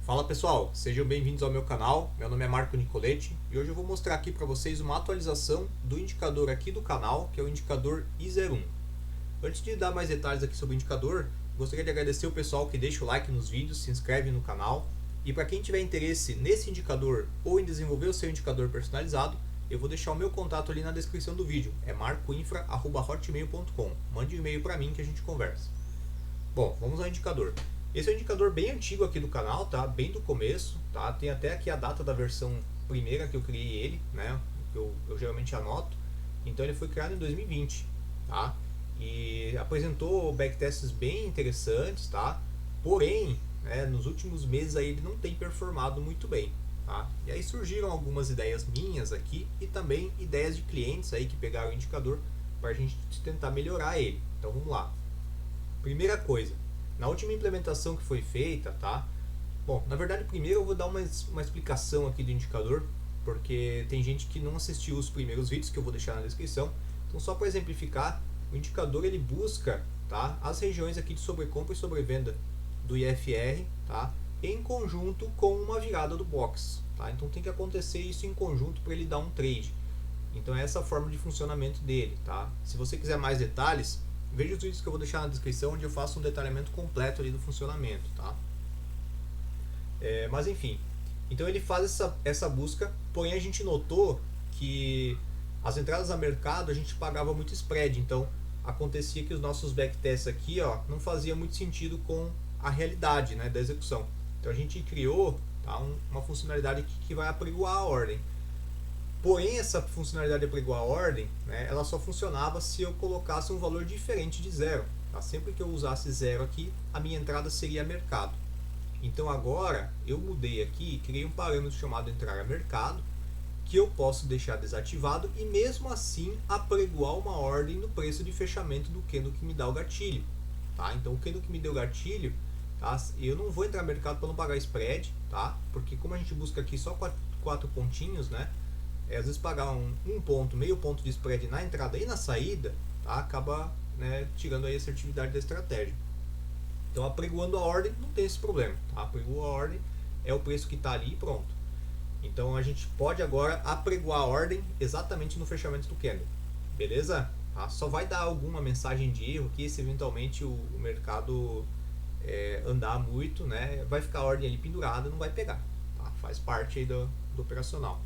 Fala pessoal, sejam bem-vindos ao meu canal. Meu nome é Marco Nicoletti e hoje eu vou mostrar aqui para vocês uma atualização do indicador aqui do canal, que é o indicador I01. Antes de dar mais detalhes aqui sobre o indicador, gostaria de agradecer o pessoal que deixa o like nos vídeos, se inscreve no canal. E para quem tiver interesse nesse indicador ou em desenvolver o seu indicador personalizado, eu vou deixar o meu contato ali na descrição do vídeo. É marcoinfra@hotmail.com. Mande um e-mail para mim que a gente conversa. Bom, vamos ao indicador. Esse é um indicador bem antigo aqui do canal, tá? Bem do começo, tá? Tem até aqui a data da versão primeira que eu criei ele, né? Que eu geralmente anoto. Então ele foi criado em 2020, tá? E apresentou backtests bem interessantes, tá? Porém, né, nos últimos meses aí ele não tem performado muito bem, tá? E aí surgiram algumas ideias minhas aqui e também ideias de clientes aí que pegaram o indicador para a gente tentar melhorar ele. Então vamos lá. Primeira coisa, na última implementação que foi feita, tá? Bom, na verdade primeiro eu vou dar uma explicação aqui do indicador, porque tem gente que não assistiu os primeiros vídeos que eu vou deixar na descrição. Então só para exemplificar, o indicador ele busca, tá, as regiões aqui de sobrecompra e sobrevenda do IFR, tá, em conjunto com uma virada do box, tá? Então tem que acontecer isso em conjunto para ele dar um trade. Então é essa a forma de funcionamento dele, tá? Se você quiser mais detalhes, veja os vídeos que eu vou deixar na descrição, onde eu faço um detalhamento completo ali do funcionamento, tá? Mas enfim, então ele faz essa busca, porém a gente notou que as entradas a mercado a gente pagava muito spread, então acontecia que os nossos backtests aqui, ó, não fazia muito sentido com a realidade, né, da execução. Então a gente criou, tá, uma funcionalidade que vai apregoar a ordem. Porém, essa funcionalidade de apregoar a ordem, né, ela só funcionava se eu colocasse um valor diferente de zero. Tá? Sempre que eu usasse zero aqui, a minha entrada seria mercado. Então agora eu mudei aqui e criei um parâmetro chamado entrar a mercado, que eu posso deixar desativado e mesmo assim apregoar uma ordem no preço de fechamento do candle que me dá o gatilho. Tá? Então o candle que me deu o gatilho, tá? Eu não vou entrar no mercado para não pagar spread, tá? Porque como a gente busca aqui só 4 pontinhos, né? Às vezes pagar um ponto, meio ponto de spread na entrada e na saída, tá? Acaba, né, tirando aí a assertividade da estratégia. Então apregoando a ordem não tem esse problema, tá? Apregoou a ordem, é o preço que está ali e pronto. Então a gente pode agora apregoar a ordem exatamente no fechamento do candle, beleza? Tá? Só vai dar alguma mensagem de erro aqui se eventualmente o mercado andar muito, né? Vai ficar a ordem ali pendurada, não vai pegar, tá? Faz parte aí do operacional.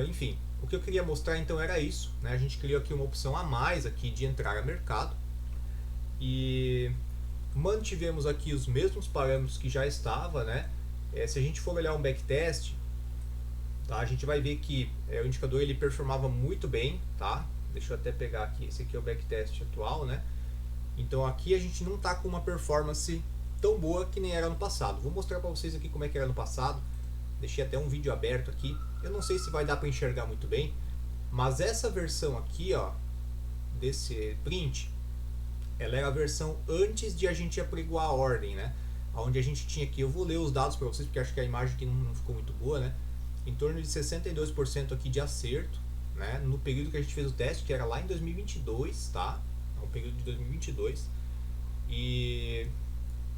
Enfim, o que eu queria mostrar então era isso, né? A gente criou aqui uma opção a mais aqui de entrar a mercado e mantivemos aqui os mesmos parâmetros que já estava, né? Se a gente for olhar um backtest, tá? A gente vai ver que o indicador ele performava muito bem, tá? Deixa eu até pegar aqui, esse aqui é o backtest atual, né? Então aqui a gente não está com uma performance tão boa que nem era no passado. Vou mostrar para vocês aqui como é que era no passado. Deixei até um vídeo aberto aqui. Eu não sei se vai dar para enxergar muito bem, mas essa versão aqui, ó, desse print, ela era a versão antes de a gente apregoar a ordem, né? Onde a gente tinha aqui, eu vou ler os dados para vocês porque acho que a imagem aqui não ficou muito boa, né? Em torno de 62% aqui de acerto, né? No período que a gente fez o teste, que era lá em 2022, tá? É um período de 2022. E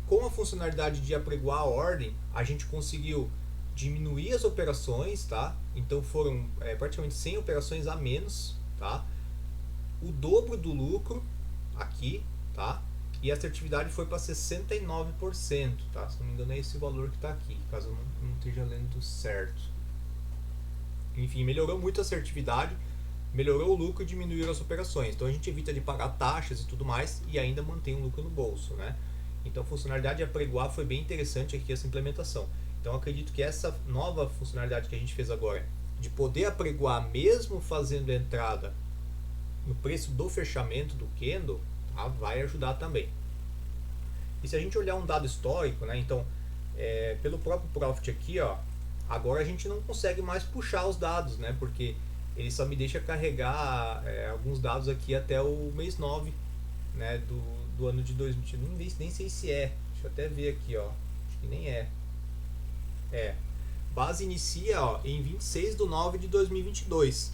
com a funcionalidade de apregoar a ordem, a gente conseguiu diminuir as operações, tá? Então foram praticamente 100 operações a menos, tá? O dobro do lucro aqui, tá? E a assertividade foi para 69%, tá? Se não me engano é esse valor que está aqui, caso eu não esteja lendo certo. Enfim, melhorou muito a assertividade, melhorou o lucro e diminuiu as operações. Então a gente evita de pagar taxas e tudo mais e ainda mantém o lucro no bolso, né? Então a funcionalidade de apregoar foi bem interessante aqui essa implementação. Então acredito que essa nova funcionalidade que a gente fez agora, de poder apregoar mesmo fazendo a entrada no preço do fechamento do candle, tá, vai ajudar também. E se a gente olhar um dado histórico, né, então pelo próprio Profit aqui, ó, agora a gente não consegue mais puxar os dados, né, porque ele só me deixa carregar alguns dados aqui até o mês 9, né, do ano de 2020. Nem sei se deixa eu até ver aqui, ó, acho que nem base inicia, ó, em 26/9 de 2022.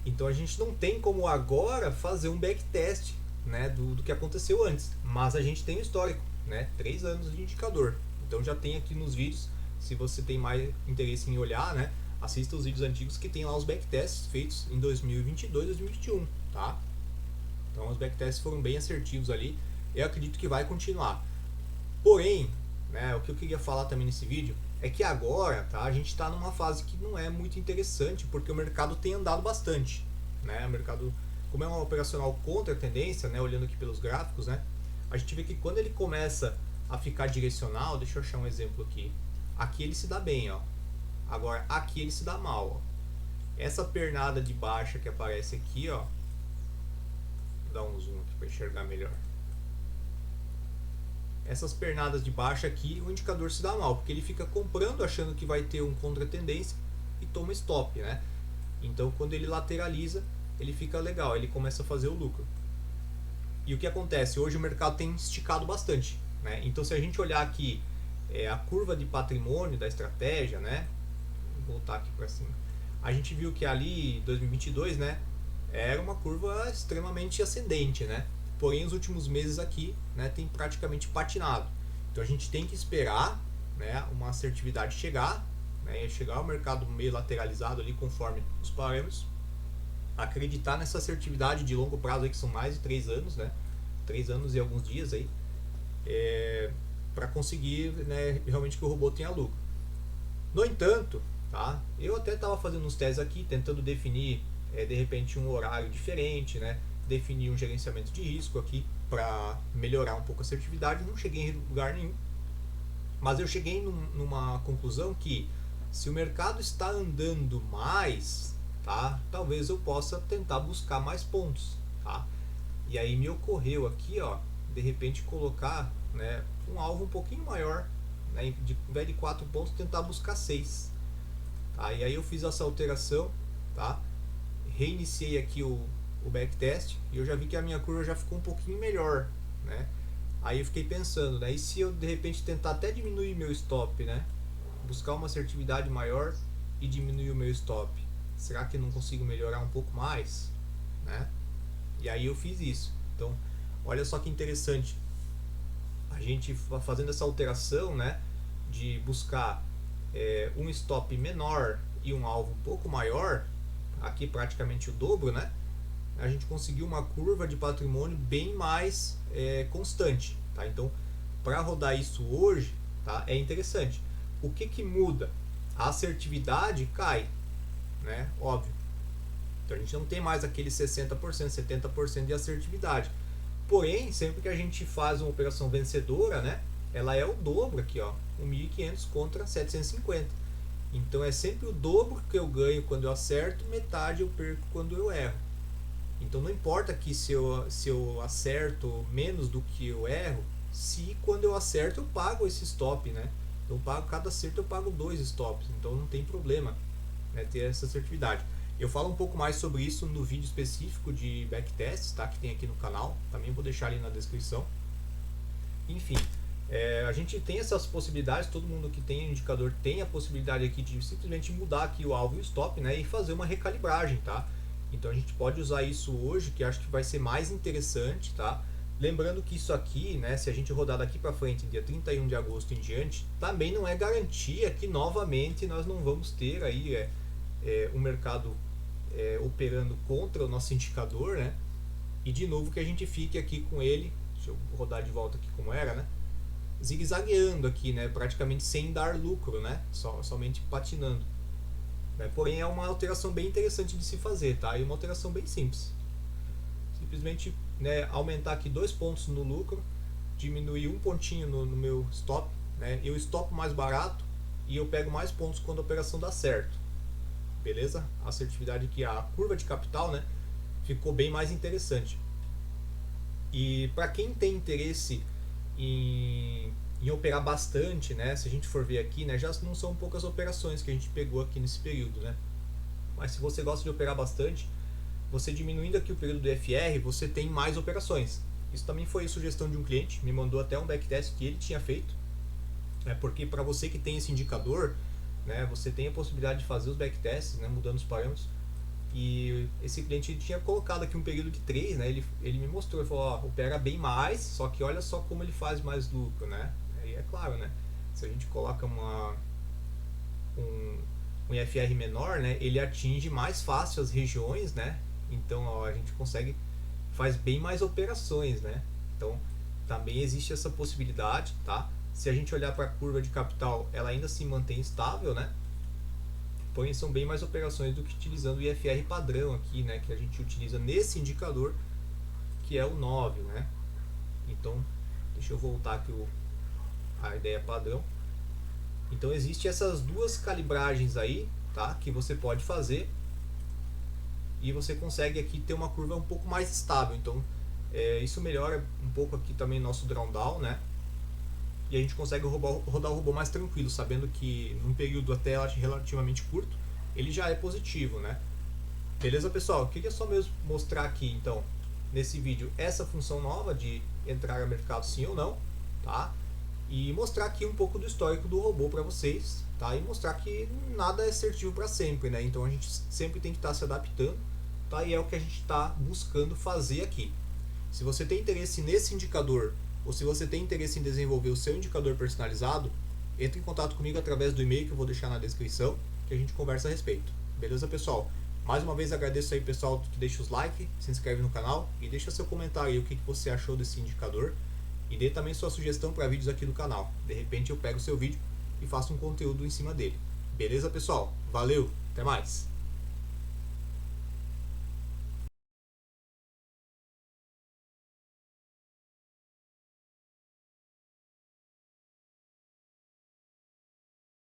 Então a gente não tem como agora fazer um backtest, né, do que aconteceu antes, mas a gente tem o histórico, né, 3 anos de indicador. Então já tem aqui nos vídeos, se você tem mais interesse em olhar, né, assista os vídeos antigos que tem lá os backtests feitos em 2022 e 2021, tá? Então os backtests foram bem assertivos ali, eu acredito que vai continuar. Porém, né, o que eu queria falar também nesse vídeo é que agora, tá, a gente está numa fase que não é muito interessante, porque o mercado tem andado bastante, né? O mercado, como é um operacional contra a tendência, né, olhando aqui pelos gráficos, né, a gente vê que quando ele começa a ficar direcional, deixa eu achar um exemplo aqui. Aqui ele se dá bem, ó. Agora aqui ele se dá mal, ó. Essa pernada de baixa que aparece aqui, ó. Vou dar um zoom aqui para enxergar melhor. Essas pernadas de baixa aqui, o indicador se dá mal, porque ele fica comprando achando que vai ter um contra-tendência e toma stop, né? Então quando ele lateraliza, ele fica legal, ele começa a fazer o lucro. E o que acontece? Hoje o mercado tem esticado bastante, né? Então se a gente olhar aqui a curva de patrimônio da estratégia, né? Vou voltar aqui para cima. A gente viu que ali 2022, né, era uma curva extremamente ascendente, né? Porém, os últimos meses aqui, né, tem praticamente patinado. Então a gente tem que esperar, né, uma assertividade chegar, né, chegar ao mercado meio lateralizado ali conforme os parâmetros. Acreditar nessa assertividade de longo prazo aí, que são mais de 3 anos, né? 3 anos e alguns dias aí, para conseguir, né, realmente que o robô tenha lucro. No entanto, tá? Eu até estava fazendo uns testes aqui, tentando definir de repente um horário diferente, né? Definir um gerenciamento de risco aqui para melhorar um pouco a assertividade. Não cheguei em lugar nenhum, mas eu cheguei numa conclusão que se o mercado está andando mais, tá? Talvez eu possa tentar buscar mais pontos, tá? E aí me ocorreu aqui, ó, de repente colocar, né, um alvo um pouquinho maior, né, em vez de 4 pontos tentar buscar 6, tá? E aí eu fiz essa alteração, tá? Reiniciei aqui o backtest e eu já vi que a minha curva já ficou um pouquinho melhor, né? Aí eu fiquei pensando, né, e se eu de repente tentar até diminuir meu stop, né? Buscar uma assertividade maior e diminuir o meu stop, será que eu não consigo melhorar um pouco mais, né? E aí eu fiz isso. Então, olha só que interessante, a gente fazendo essa alteração, né, de buscar um stop menor e um alvo um pouco maior, aqui praticamente o dobro, né? A gente conseguiu uma curva de patrimônio bem mais constante, tá? Então, para rodar isso hoje, tá, é interessante. O que muda? A assertividade cai, né? Óbvio. Então a gente não tem mais aquele 60%, 70% de assertividade. Porém, sempre que a gente faz uma operação vencedora, né, ela é o dobro aqui, ó, 1.500 contra 750. Então é sempre o dobro que eu ganho quando eu acerto, metade eu perco quando eu erro. Então não importa aqui se eu acerto menos do que eu erro, se quando eu acerto eu pago esse stop, né? Então cada acerto eu pago 2 stops, então não tem problema, né, ter essa assertividade. Eu falo um pouco mais sobre isso no vídeo específico de backtests, tá, que tem aqui no canal, também vou deixar ali na descrição. Enfim, a gente tem essas possibilidades, todo mundo que tem indicador tem a possibilidade aqui de simplesmente mudar aqui o alvo e o stop, né, e fazer uma recalibragem, tá? Então a gente pode usar isso hoje, que acho que vai ser mais interessante, tá? Lembrando que isso aqui, né, se a gente rodar daqui para frente, dia 31 de agosto em diante, também não é garantia que novamente nós não vamos ter aí um mercado operando contra o nosso indicador, né? E de novo que a gente fique aqui com ele, deixa eu rodar de volta aqui como era, né? Zigue-zagueando aqui, né? Praticamente sem dar lucro, né? Somente patinando. Né? Porém é uma alteração bem interessante de se fazer, tá? E uma alteração bem simples. Simplesmente, né, aumentar aqui 2 pontos no lucro, diminuir um pontinho no meu stop, né? Eu stop mais barato e eu pego mais pontos quando a operação dá certo. Beleza? A assertividade aqui, a curva de capital, né, ficou bem mais interessante. E para quem tem interesse em operar bastante, né, se a gente for ver aqui, né, já não são poucas operações que a gente pegou aqui nesse período, né? Mas se você gosta de operar bastante, você diminuindo aqui o período do FR, você tem mais operações. Isso também foi sugestão de um cliente, me mandou até um backtest que ele tinha feito, né, porque para você que tem esse indicador, né, você tem a possibilidade de fazer os backtests, né, mudando os parâmetros. E esse cliente tinha colocado aqui um período de 3, né, ele me mostrou, ele falou, ó, opera bem mais, só que olha só como ele faz mais lucro, né? E é claro, né, se a gente coloca um, um IFR menor, né, ele atinge mais fácil as regiões, né? Então ó, a gente consegue faz bem mais operações, né? Então também existe essa possibilidade, tá? Se a gente olhar para a curva de capital, ela ainda se mantém estável, né? Porém são bem mais operações do que utilizando o IFR padrão aqui, né? Que a gente utiliza nesse indicador, que é o 9, né? Então deixa eu voltar aqui a ideia padrão. Então existe essas duas calibragens aí, tá? Que você pode fazer e você consegue aqui ter uma curva um pouco mais estável. Então isso melhora um pouco aqui também nosso drawdown, né? E a gente consegue rodar o robô mais tranquilo, sabendo que num período até relativamente curto ele já é positivo, né? Beleza, pessoal? Eu queria só mesmo mostrar aqui então nesse vídeo essa função nova de entrar a mercado sim ou não, tá? E mostrar aqui um pouco do histórico do robô para vocês, tá? E mostrar que nada é assertivo para sempre, né? Então a gente sempre tem que estar se adaptando, tá? E é o que a gente está buscando fazer aqui. Se você tem interesse nesse indicador ou se você tem interesse em desenvolver o seu indicador personalizado, entre em contato comigo através do e-mail que eu vou deixar na descrição, que a gente conversa a respeito. Beleza, pessoal? Mais uma vez agradeço aí, pessoal, que deixa os likes, se inscreve no canal e deixa seu comentário aí o que você achou desse indicador. E dê também sua sugestão para vídeos aqui do canal. De repente eu pego o seu vídeo e faço um conteúdo em cima dele. Beleza, pessoal? Valeu, até mais!